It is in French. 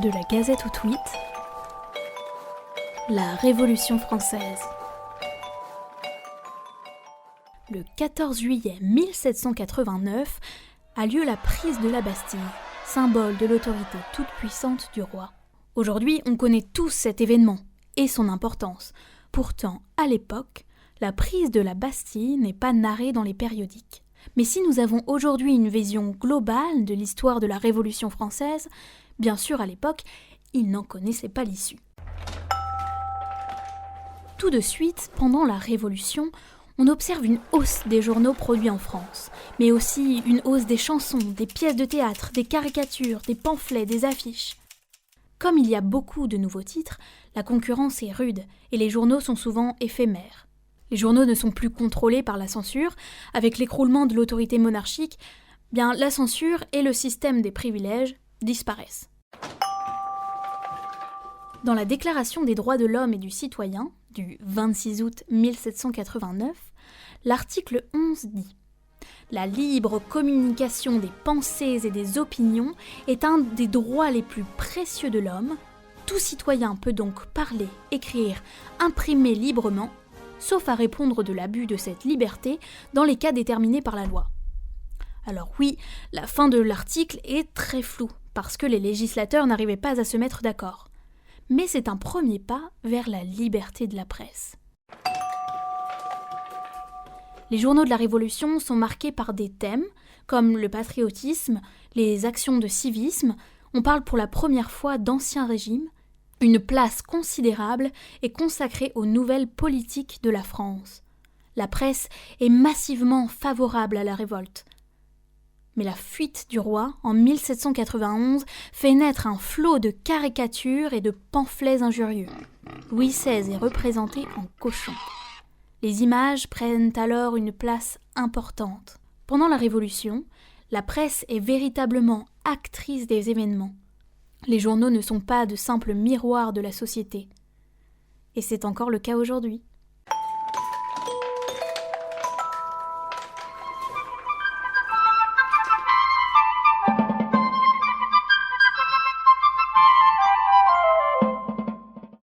De la Gazette au tweet, la Révolution française. Le 14 juillet 1789 a lieu la prise de la Bastille, symbole de l'autorité toute puissante du roi. Aujourd'hui, on connaît tous cet événement et son importance. Pourtant, à l'époque, la prise de la Bastille n'est pas narrée dans les périodiques. Mais si nous avons aujourd'hui une vision globale de l'histoire de la Révolution française, bien sûr, à l'époque, ils n'en connaissaient pas l'issue. Tout de suite, pendant la Révolution, on observe une hausse des journaux produits en France, mais aussi une hausse des chansons, des pièces de théâtre, des caricatures, des pamphlets, des affiches. Comme il y a beaucoup de nouveaux titres, la concurrence est rude et les journaux sont souvent éphémères. Les journaux ne sont plus contrôlés par la censure. Avec l'écroulement de l'autorité monarchique, bien la censure et le système des privilèges disparaissent. Dans la Déclaration des droits de l'homme et du citoyen, du 26 août 1789, l'article 11 dit « La libre communication des pensées et des opinions est un des droits les plus précieux de l'homme. Tout citoyen peut donc parler, écrire, imprimer librement, sauf à répondre de l'abus de cette liberté dans les cas déterminés par la loi. » Alors oui, la fin de l'article est très floue, parce que les législateurs n'arrivaient pas à se mettre d'accord. Mais c'est un premier pas vers la liberté de la presse. Les journaux de la Révolution sont marqués par des thèmes, comme le patriotisme, les actions de civisme. On parle pour la première fois d'Ancien Régime. Une place considérable est consacrée aux nouvelles politiques de la France. La presse est massivement favorable à la révolte. Mais la fuite du roi, en 1791, fait naître un flot de caricatures et de pamphlets injurieux. Louis XVI est représenté en cochon. Les images prennent alors une place importante. Pendant la Révolution, la presse est véritablement actrice des événements. Les journaux ne sont pas de simples miroirs de la société. Et c'est encore le cas aujourd'hui.